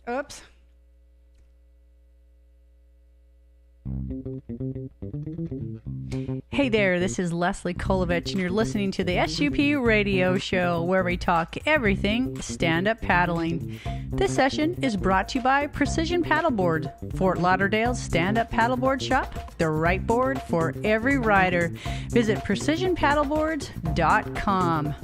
Oops. Hey there, this is Leslie Kolovich, and you're listening to the SUP Radio Show, where we talk everything stand-up paddling. This session is brought to you by Precision Paddleboard, Fort Lauderdale's stand-up paddleboard shop, the right board for every rider. Visit precisionpaddleboards.com.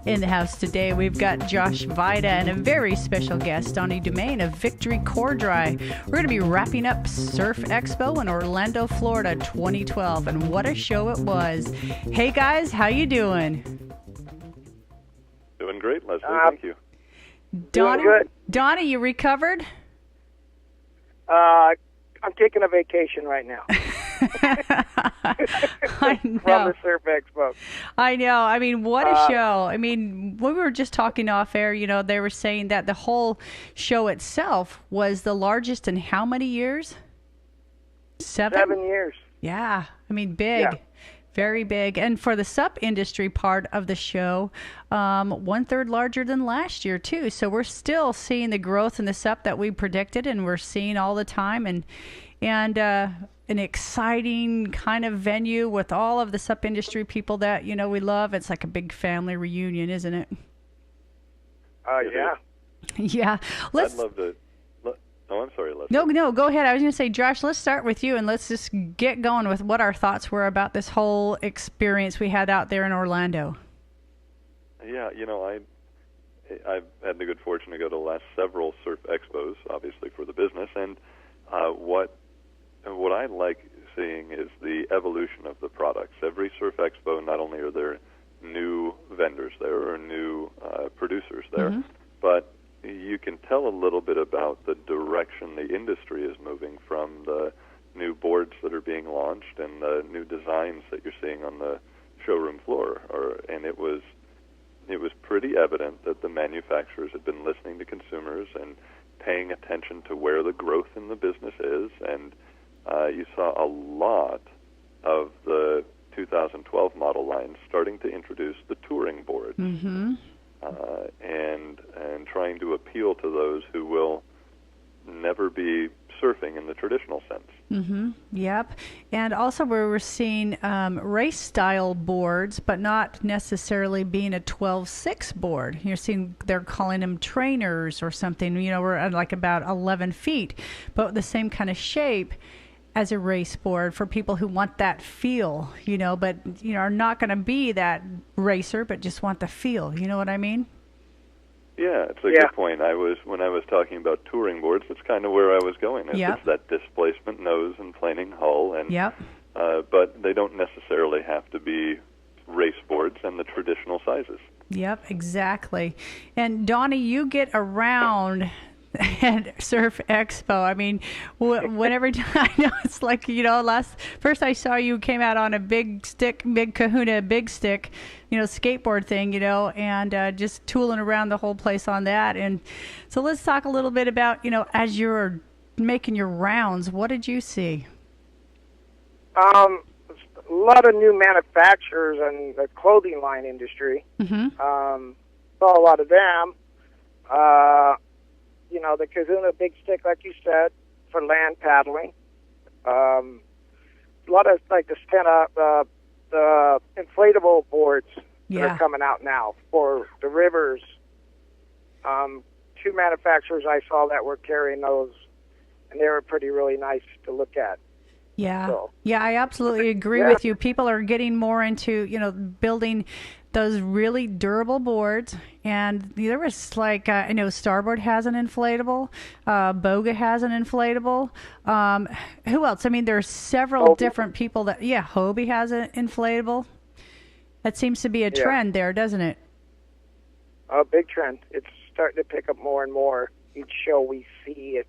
In the house today, we've got Josh Vajda and a very special guest, Donnie Dumain of Victory Koredry. We're going to be wrapping up Surf Expo in Orlando, Florida 2012, and what a show it was. Hey guys, how you doing? Doing great, Leslie. Thank you. Donnie, doing good. Donnie, you recovered? I'm taking a vacation right now. I know. From the Surf Expo. I know. I mean, what a show. I mean, we were just talking off air, you know, they were saying that the whole show itself was the largest in how many years? 7? 7 years. Yeah. I mean, big. Yeah. Very big. And for the SUP industry part of the show, 1/3 larger than last year, too. So we're still seeing the growth in the SUP that we predicted and we're seeing all the time. And an exciting kind of venue with all of the SUP industry people that, you know, we love. It's like a big family reunion, isn't it? Yeah. Yeah. I'd love to... Oh, I'm sorry, Leslie. No, go ahead. I was going to say, Josh, let's start with you and let's just get going with what our thoughts were about this whole experience we had out there in Orlando. Yeah, you know, I've had the good fortune to go to the last several surf expos, obviously for the business, and what I like seeing is the evolution of the products. Every surf expo, not only are there new vendors there or new producers there, but you can tell a little bit about the direction the industry is moving from the new boards that are being launched and the new designs that you're seeing on the showroom floor. And it was pretty evident that the manufacturers had been listening to consumers and paying attention to where the growth in the business is. And you saw a lot of the 2012 model lines starting to introduce the touring boards. And trying to appeal to those who will never be surfing in the traditional sense. Yep. And also we were seeing race-style boards, but not necessarily being a 12.6 board. You're seeing they're calling them trainers or something. You know, we're at like about 11 feet, but the same kind of shape as a race board for people who want that feel, you know, but, you know, are not going to be that racer, but just want the feel. You know what I mean? Yeah, it's a good point. When I was talking about touring boards, that's kind of where I was going. It's that displacement nose and planing hull, and but they don't necessarily have to be race boards and the traditional sizes. Yep, exactly. And Donnie, you get around at Surf Expo. I mean, whenever I know it's like, you know, first I saw you came out on a big kahuna, big stick, you know, skateboard thing, you know, and just tooling around the whole place on that. And so let's talk a little bit about, you know, as you're making your rounds, what did you see? A lot of new manufacturers and the clothing line industry. Saw a lot of them. You know, the Kahuna Big Stick, like you said, for land paddling. A lot of, like, the inflatable boards that are coming out now for the rivers. 2 manufacturers I saw that were carrying those, and they were really nice to look at. Yeah, yeah, I absolutely agree with you. People are getting more into, you know, building those really durable boards. And there was like, I know Starboard has an inflatable, Boga has an inflatable. Who else? I mean, there's several different people that, Hobie has an inflatable. That seems to be a trend there, doesn't it? A big trend. It's starting to pick up more and more. Each show we see it.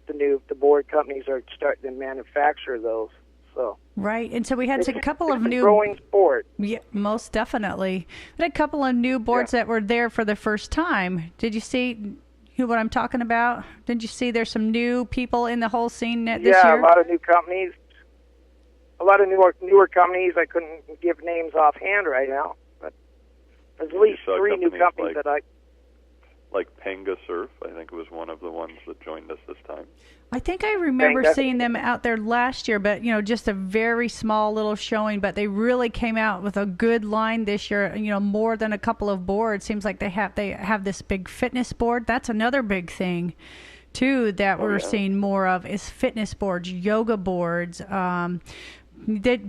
The board companies are starting to manufacture those. So right, and so we had a couple of new growing sport. Yeah, most definitely. We had a couple of new boards that were there for the first time. Did you see what I'm talking about? Did you see there's some new people in the whole scene this year? Yeah, a lot of new companies. A lot of newer companies. I couldn't give names offhand right now, but there's at least 3 new companies that I like Panga Surf, I think was one of the ones that joined us this time. I think I remember seeing them out there last year, but just a very small little showing. But they really came out with a good line this year. More than a couple of boards. Seems like they have this big fitness board. That's another big thing, too, that we're seeing more of is fitness boards, yoga boards.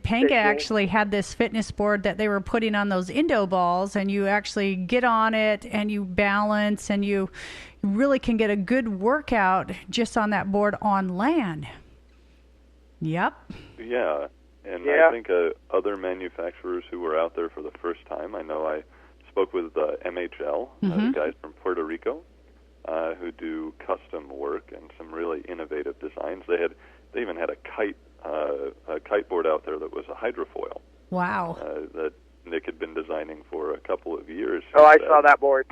Panga actually had this fitness board that they were putting on those Indo balls, and you actually get on it and you balance, and you really can get a good workout just on that board on land. Yep. Yeah, and I think other manufacturers who were out there for the first time, I know I spoke with MHL, the guys from Puerto Rico, who do custom work and some really innovative designs. They even had a kite board out there that was a hydrofoil. Wow. That Nick had been designing for a couple of years. Oh, I saw that board.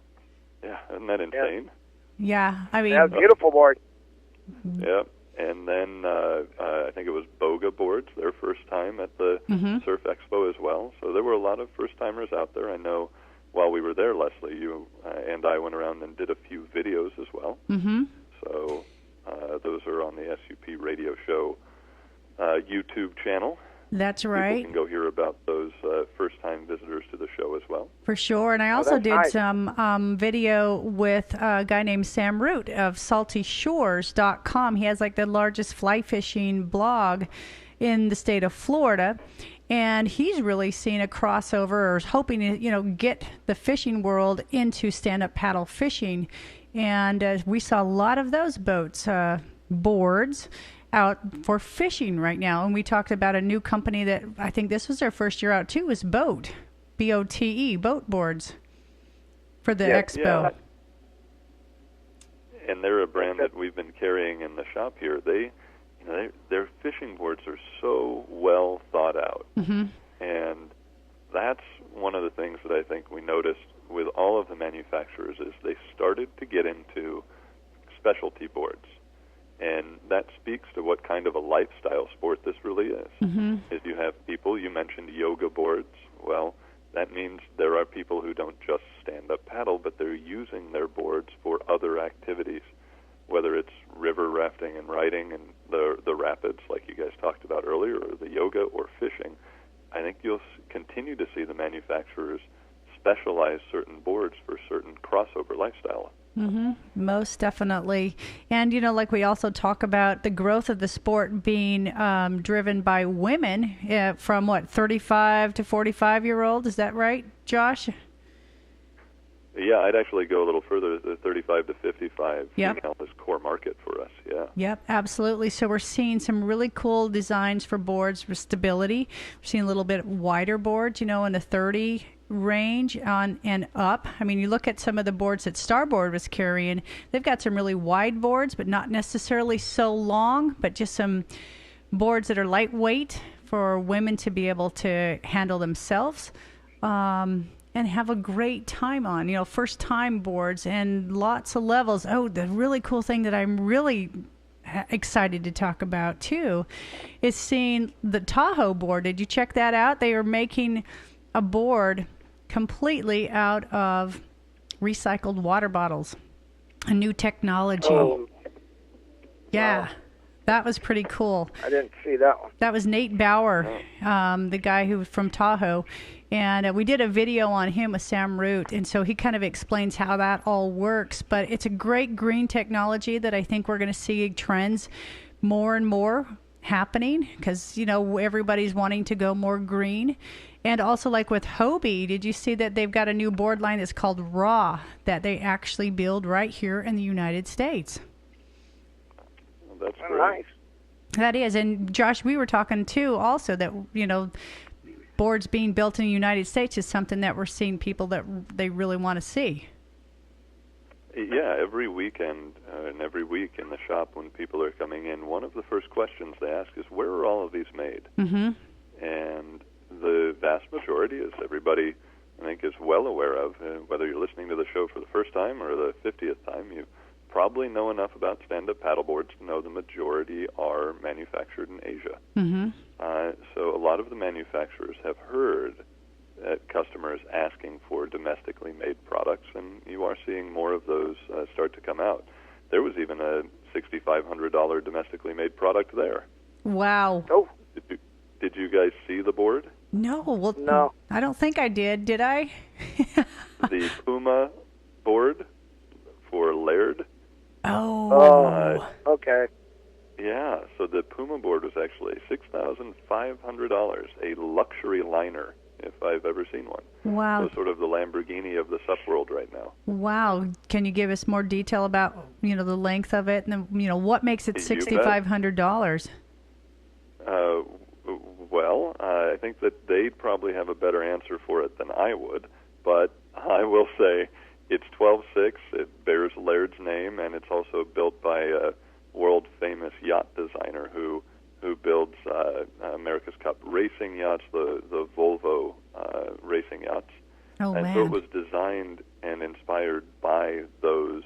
Yeah, isn't that insane? Yeah, I mean... That's a beautiful board. Yeah, and then I think it was Boga boards, their first time at the Surf Expo as well. So there were a lot of first-timers out there. I know while we were there, Leslie, you and I went around and did a few videos as well. So those are on the SUP Radio Show YouTube channel. That's right. People can go hear about those first-time visitors to the show as well. For sure. And I also did some video with a guy named Sam Root of saltyshores.com. He has like the largest fly fishing blog in the state of Florida. And he's really seen a crossover, or is hoping to, get the fishing world into stand-up paddle fishing. And we saw a lot of those boats, boards, out for fishing right now. And we talked about a new company that I think this was their first year out too, was Boat, B-O-T-E, boat boards for the Expo. Yeah. And they're a brand that we've been carrying in the shop here. Their fishing boards are so well thought out. And that's one of the things that I think we noticed with all of the manufacturers is they started to get into specialty boards. And that speaks to what kind of a lifestyle sport this really is. Is you have people, you mentioned yoga boards. Well, that means there are people who don't just stand up paddle, but they're using their boards for other activities, whether it's river rafting and riding and the rapids like you guys talked about earlier, or the yoga or fishing. I think you'll continue to see the manufacturers specialize certain boards for certain crossover lifestyle. Most definitely. And, like we also talk about the growth of the sport being driven by women from, 35 to 45-year-old. Is that right, Josh? Yeah, I'd actually go a little further. The 35 to 55 female is core market for us, Yep, absolutely. So we're seeing some really cool designs for boards for stability. We're seeing a little bit wider boards, in the 30 range on and up. I mean, you look at some of the boards that Starboard was carrying, they've got some really wide boards, but not necessarily so long, but just some boards that are lightweight for women to be able to handle themselves and have a great time on, first time boards and lots of levels. Oh, the really cool thing that I'm really excited to talk about too is seeing the Tahoe board. Did you check that out? They are making a board completely out of recycled water bottles, a new technology. Wow. That was pretty cool. I didn't see that one. That was Nate Bauer, the guy who was from Tahoe, and we did a video on him with Sam Root, and so he kind of explains how that all works. But it's a great green technology that I think we're going to see trends more and more happening because, everybody's wanting to go more green. And also, like with Hobie, did you see that they've got a new board line that's called Raw that they actually build right here in the United States? Well, that's great. Nice. That is. And Josh, we were talking too also that, boards being built in the United States is something that we're seeing people that they really want to see. Yeah, every weekend and every week in the shop when people are coming in, one of the first questions they ask is, where are all of these made? And the vast majority, as everybody I think is well aware of, whether you're listening to the show for the first time or the 50th time, you probably know enough about stand-up paddleboards to know the majority are manufactured in Asia. So a lot of the manufacturers have heard at customers asking for domestically made products, and you are seeing more of those start to come out. There was even a $6,500 domestically made product there. Wow. Oh. Did you guys see the board? No. Well, no. I don't think I did. Did I? The Puma board for Laird. Oh. Okay. Yeah, so the Puma board was actually $6,500, a luxury liner, if I've ever seen one. Wow. So sort of the Lamborghini of the SUP world right now. Wow. Can you give us more detail about, the length of it and, what makes it $6,500? Well, I think that they'd probably have a better answer for it than I would, but I will say it's 12.6, it bears Laird's name, and it's also built by a world-famous yacht designer who builds America's Cup racing yachts, the Volvo racing yachts. Oh, and man. so it was designed and inspired by those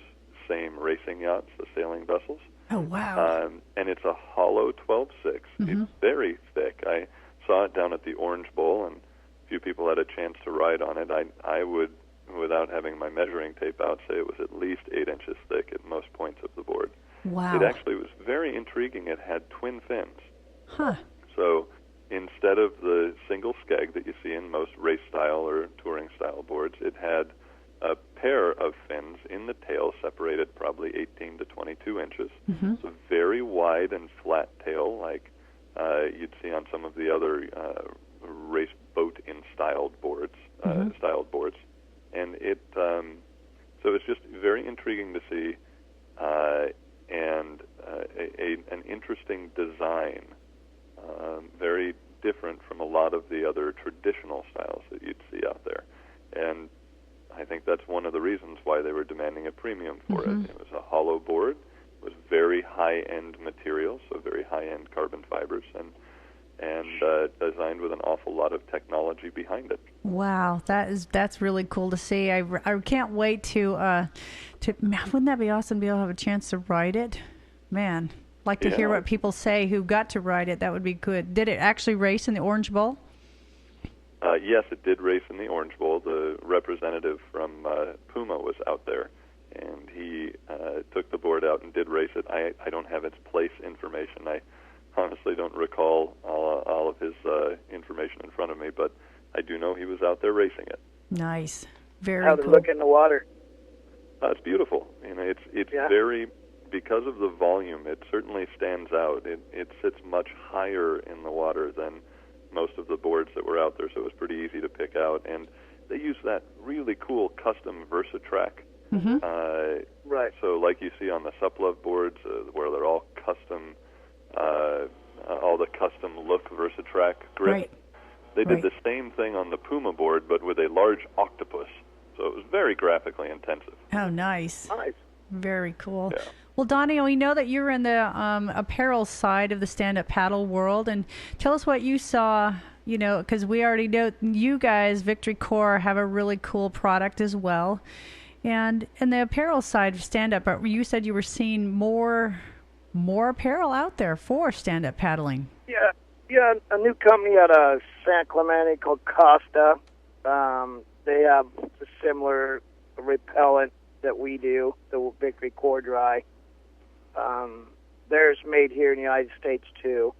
same racing yachts, the sailing vessels. Oh, wow. And it's a hollow 12.6. It's very thick. I saw it down at the Orange Bowl, and a few people had a chance to ride on it. I would, without having my measuring tape out, say it was at least 8 inches thick at most points of the board. Wow. It actually was very intriguing. It had twin fins. Huh. So instead of the single skeg that you see in most race-style or touring-style boards, it had a pair of fins in the tail separated probably 18 to 22 inches. So very wide and flat tail like you'd see on some of the other race boat-in styled boards. And it so it's just very intriguing to see and an interesting design, very different from a lot of the other traditional styles that you'd see out there. And I think that's one of the reasons why they were demanding a premium for it. It was a hollow board. It was very high-end material, so very high-end carbon fibers, and designed with an awful lot of technology behind it. Wow, that's really cool to see. I can't wait to wouldn't that be awesome to be able to have a chance to ride it? Man, like to hear what people say who got to ride it. That would be good. Did it actually race in the Orange Bowl? Yes, it did race in the Orange Bowl. The representative from Puma was out there, and he took the board out and did race it. I don't have its place information. I honestly don't recall all of his information in front of me, but I do know he was out there racing it. Nice. Very How'd cool. it look in the water? It's beautiful. It's very, because of the volume, it certainly stands out. It sits much higher in the water than most of the boards that were out there, so it was pretty easy to pick out. And they use that really cool custom VersaTrack. Right. So like you see on the SupLove boards, where they're all custom, all the custom look VersaTrack grip. Right. They did the same thing on the Puma board, but with a large octopus. So it was very graphically intensive. Oh, nice. Nice. Very cool. Yeah. Well, Donnie, we know that you're in the apparel side of the stand-up paddle world, and tell us what you saw, because we already know you guys, Victory Core, have a really cool product as well. And in the apparel side of stand-up, you said you were seeing more apparel out there for stand-up paddling. Yeah, a new company out of San Clemente called Costa. They have a similar repellent that we do, the Victory Koredry. Theirs made here in the United States too.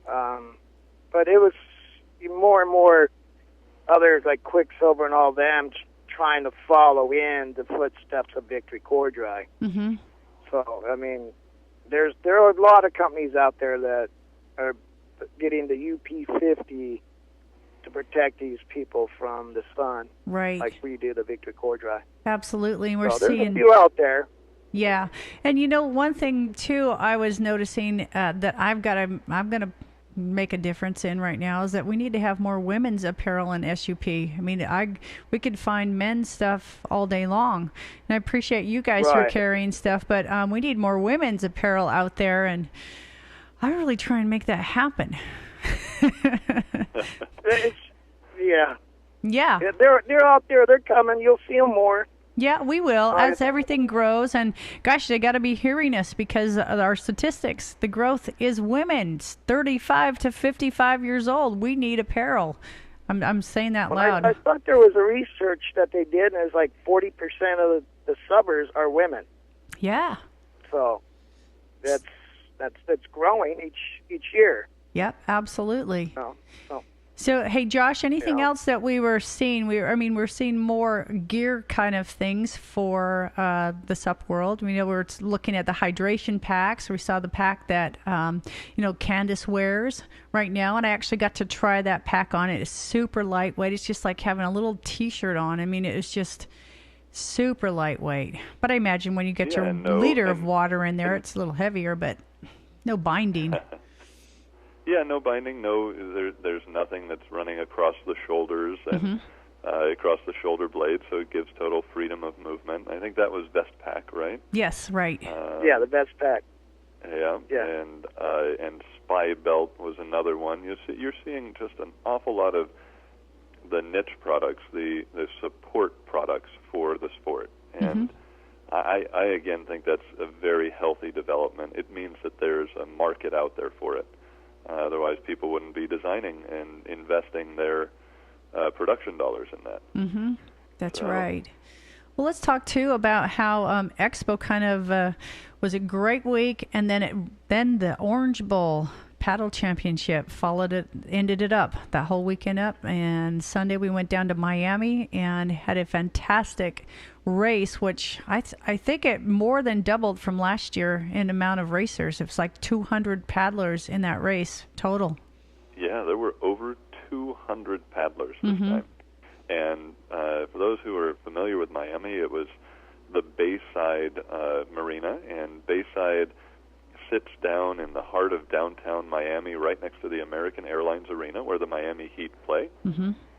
But it was more and more others like Quicksilver and all them trying to follow in the footsteps of Victory Koredry. So I mean, there are a lot of companies out there that are getting the UP50 to protect these people from the sun, right? Like we do the Victory Koredry. Absolutely, and we're so seeing there's a few out there. Yeah, and one thing too, I was noticing that I'm gonna make a difference in right now is that we need to have more women's apparel in SUP. I mean, we could find men's stuff all day long, and I appreciate you guys who are carrying stuff, but we need more women's apparel out there, and I really try and make that happen. Yeah. They're out there. They're coming. You'll see them more. Yeah, we will as everything grows. And gosh, they got to be hearing us because of our statistics. The growth is women 35 to 55 years old. We need apparel. I'm saying that Well, loud. I thought there was a research that they did, and it's like 40% of the subbers are women. Yeah. So that's growing each year. Yep, absolutely. So So, hey, Josh, anything Yeah. else that we were seeing? We're seeing more gear kind of things for the SUP world. We know we're looking at the hydration packs. We saw the pack that, Candace wears right now, and I actually got to try that pack on. It is super lightweight. It's just like having a little T-shirt on. I mean, it's just super lightweight. But I imagine when you get your liter of water in there, it's a little heavier, but no binding. Yeah, no binding. There's nothing that's running across the shoulders and across the shoulder blades, so it gives total freedom of movement. I think that was Best Pack, right? Yes, right. yeah, the Best Pack. Yeah. And Spy Belt was another one. You're seeing just an awful lot of the niche products, the support products for the sport, and I again think that's a very healthy development. It means that there's a market out there for it. Otherwise, people wouldn't be designing and investing their production dollars in that. That's right. Well, let's talk too about how Expo kind of was a great week, and then the Orange Bowl Paddle Championship ended it up that whole weekend up. And Sunday we went down to Miami and had a fantastic race, which I think it more than doubled from last year in amount of racers. It was like 200 paddlers in that race total. Yeah, there were over 200 paddlers this time. And for those who are familiar with Miami, it was the Bayside Marina, and Bayside sits down in the heart of downtown Miami, right next to the American Airlines Arena, where the Miami Heat play.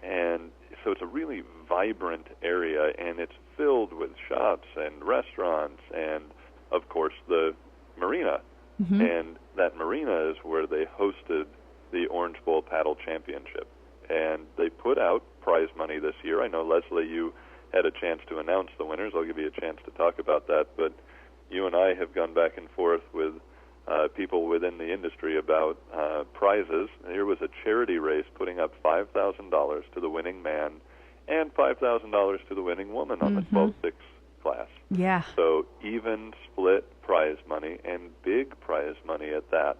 And so it's a really vibrant area, and it's filled with shops and restaurants and, of course, the marina. And that marina is where they hosted the Orange Bowl Paddle Championship. And they put out prize money this year. I know, Leslie, you had a chance to announce the winners. I'll give you a chance to talk about that. But you and I have gone back and forth with people within the industry about prizes. Here was a charity race putting up $5,000 to the winning man and $5,000 to the winning woman on the 12-6 class. Yeah. So even split prize money, and big prize money at that.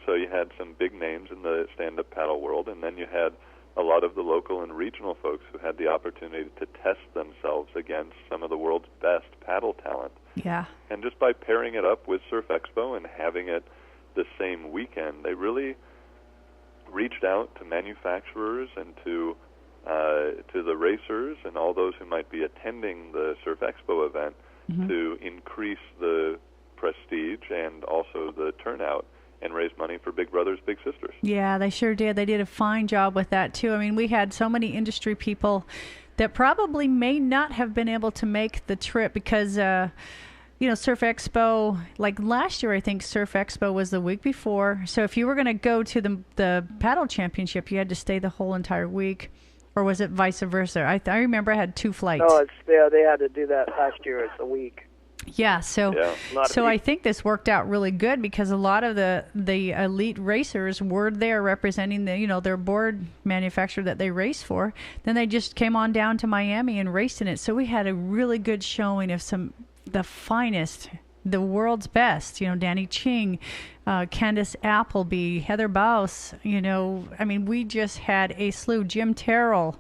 So you had some big names in the stand-up paddle world, and then you had a lot of the local and regional folks who had the opportunity to test themselves against some of the world's best paddle talent. Yeah. And just by pairing it up with Surf Expo and having it the same weekend, they really reached out to manufacturers and to the racers and all those who might be attending the Surf Expo event to increase the prestige and also the turnout and raise money for Big Brothers Big Sisters. Yeah, they sure did. They did a fine job with that too. I mean, we had so many industry people that probably may not have been able to make the trip because Surf Expo, like last year, I think Surf Expo was the week before. So if you were going to go to the paddle championship, you had to stay the whole entire week. Or was it vice versa? I remember I had 2 flights. No, they had to do that last year. It's a week. Yeah, so I think this worked out really good because a lot of the elite racers were there representing their board manufacturer that they race for. Then they just came on down to Miami and raced in it. So we had a really good showing of the finest, the world's best. Danny Ching, Candace Appleby, Heather Baus. We just had a slew. Jim Terrell.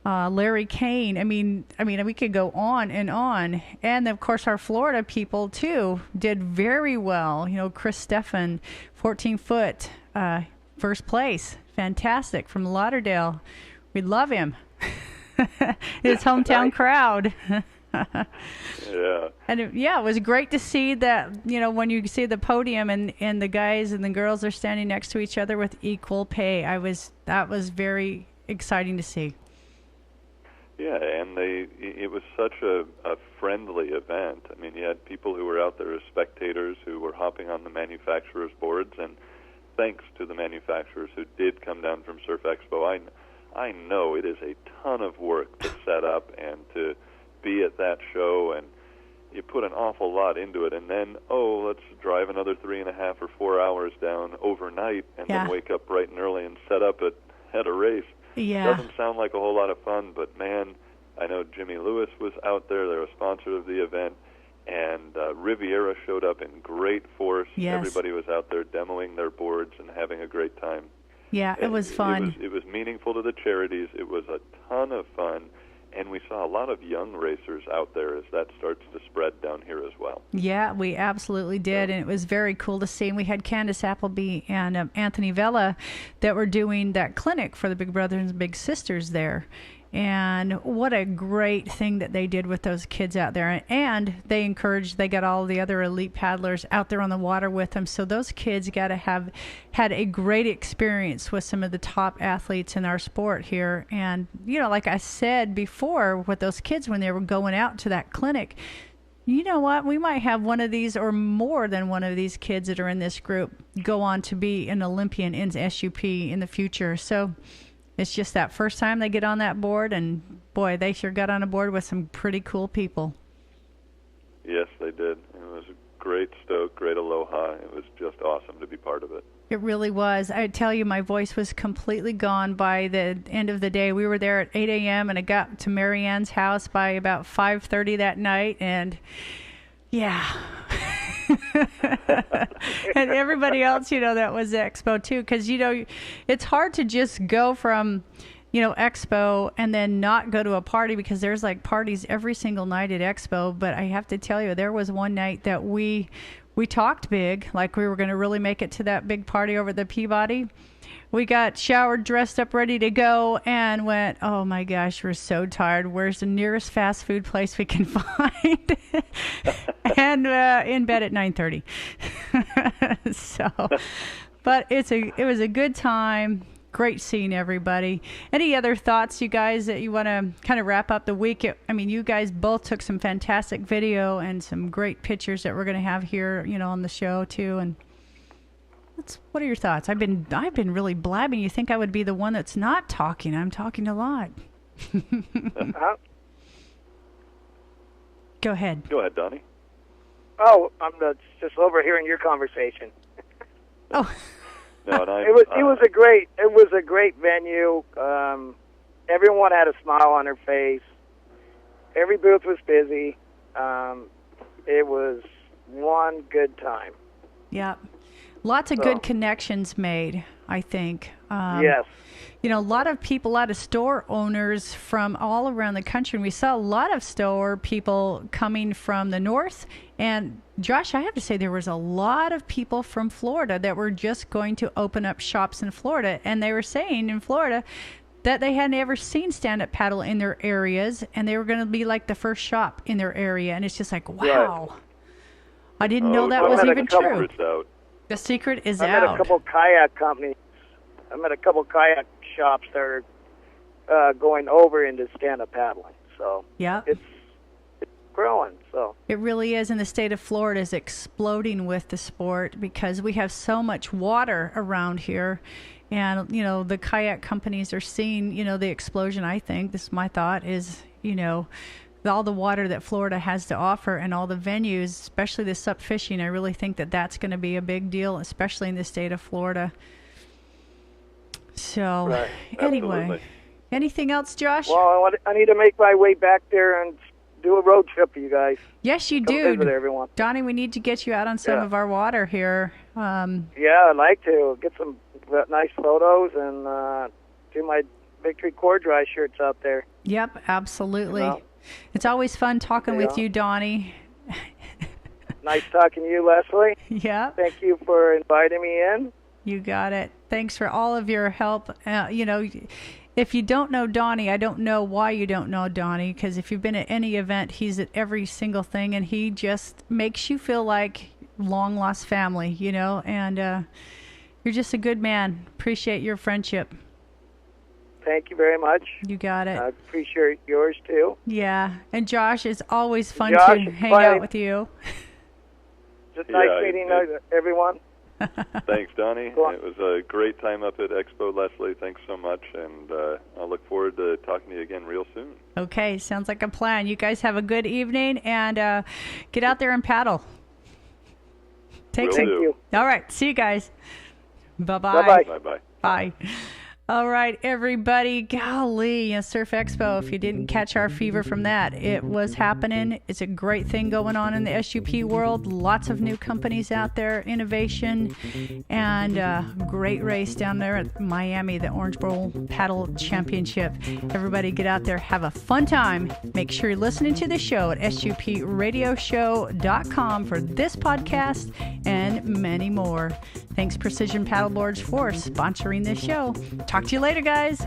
Larry Kane. I mean, we could go on, and of course our Florida people too did very well. Chris Steffen, 14-foot, first place, fantastic from Lauderdale. We love him. His hometown crowd. Yeah. And it was great to see that. When you see the podium and the guys and the girls are standing next to each other with equal pay. That was very exciting to see. Yeah, and it was such a friendly event. I mean, you had people who were out there as spectators who were hopping on the manufacturers' boards, and thanks to the manufacturers who did come down from Surf Expo. I know it is a ton of work to set up and to be at that show, and you put an awful lot into it, and then, let's drive another 3.5 or 4 hours down overnight and then wake up bright and early and set up at a race. Yeah. Doesn't sound like a whole lot of fun, but man, I know Jimmy Lewis was out there. They're a sponsor of the event. And Riviera showed up in great force. Yes. Everybody was out there demoing their boards and having a great time. Yeah, it was fun. It was meaningful to the charities. It was a ton of fun. And we saw a lot of young racers out there as that starts to spread down here as well. Yeah, we absolutely did, and it was very cool to see. And we had Candace Appleby and Anthony Vella that were doing that clinic for the Big Brothers and Big Sisters there. And what a great thing that they did with those kids out there. And they got all the other elite paddlers out there on the water with them. So those kids got to have had a great experience with some of the top athletes in our sport here. And, you know, like I said before, with those kids when they were going out to that clinic, you know what? We might have one of these or more than one of these kids that are in this group go on to be an Olympian in SUP in the future. So it's just that first time they get on that board, and boy, they sure got on a board with some pretty cool people. Yes, they did. It was a great stoke, great aloha. It was just awesome to be part of it. It really was. I tell you, my voice was completely gone by the end of the day. We were there at 8 a.m. and I got to Mary Ann's house by about 5:30 that night, and yeah. And everybody else, you know, that was Expo too, because, you know, it's hard to just go from, you know, Expo and then not go to a party, because there's like parties every single night at Expo. But I have to tell you, there was one night that we talked big, like we were going to really make it to that big party over at the Peabody. We got showered, dressed up, ready to go, and went, oh my gosh, we're so tired. Where's the nearest fast food place we can find? And in bed at 9:30. So, but it was a good time. Great seeing everybody. Any other thoughts, you guys, that you want to kind of wrap up the week? I mean, you guys both took some fantastic video and some great pictures that we're going to have here, you know, on the show too. And what are your thoughts? I've been really blabbing. You think I would be the one that's not talking? I'm talking a lot. Go ahead. Go ahead, Donnie. Oh, I'm just overhearing your conversation. No, and it was a great venue. Everyone had a smile on their face. Every booth was busy. It was one good time. Yeah. Lots of good connections made, I think. Yes. You know, a lot of people, a lot of store owners from all around the country. And we saw a lot of store people coming from the north. And Josh, I have to say, there was a lot of people from Florida that were just going to open up shops in Florida. And they were saying in Florida that they hadn't ever seen stand-up paddle in their areas. And they were going to be like the first shop in their area. And it's just like, wow. Right. I didn't know that was even true. The secret is out. I met a couple kayak companies. I met a couple kayak shops that are going over into stand-up paddling. So yeah, it's growing. So it really is. And the state of Florida is exploding with the sport because we have so much water around here. And, you know, the kayak companies are seeing, you know, the explosion, I think. This is my thought is, you know, all the water that Florida has to offer and all the venues, especially the sup fishing. I really think that that's going to be a big deal, especially in the state of Florida. So, right. Anyway, Absolutely. Anything else, Josh? Well, I need to make my way back there and do a road trip for you guys. Yes, you Come do. visit everyone. Donnie, we need to get you out on some of our water here. Yeah, I'd like to get some nice photos and do my Victory Koredry shirts out there. Yep, absolutely. You know? It's always fun talking with you, Donnie. Nice talking to you, Leslie. Yeah. Thank you for inviting me in. You got it. Thanks for all of your help. You know, if you don't know Donnie, I don't know why you don't know Donnie, because if you've been at any event, he's at every single thing, and he just makes you feel like long-lost family, you know, and you're just a good man. Appreciate your friendship. Thank you very much. You got it. I appreciate yours, too. Yeah. And Josh, it's always fun Josh, to hang out with you. Just nice meeting everyone. Thanks, Donnie. It was a great time up at Expo, Leslie. Thanks so much, and I'll look forward to talking to you again real soon. Okay, sounds like a plan. You guys have a good evening, and get out there and paddle. Thank you. All right, see you guys. Bye-bye. Bye-bye. Bye-bye. Bye. All right, everybody. Golly, Surf Expo. If you didn't catch our fever from that, it was happening. It's a great thing going on in the SUP world. Lots of new companies out there, innovation, and great race down there at Miami, the Orange Bowl Paddle Championship. Everybody get out there, have a fun time. Make sure you're listening to the show at supradioshow.com for this podcast and many more. Thanks, Precision Paddleboards, for sponsoring this show. Talk to you later, guys.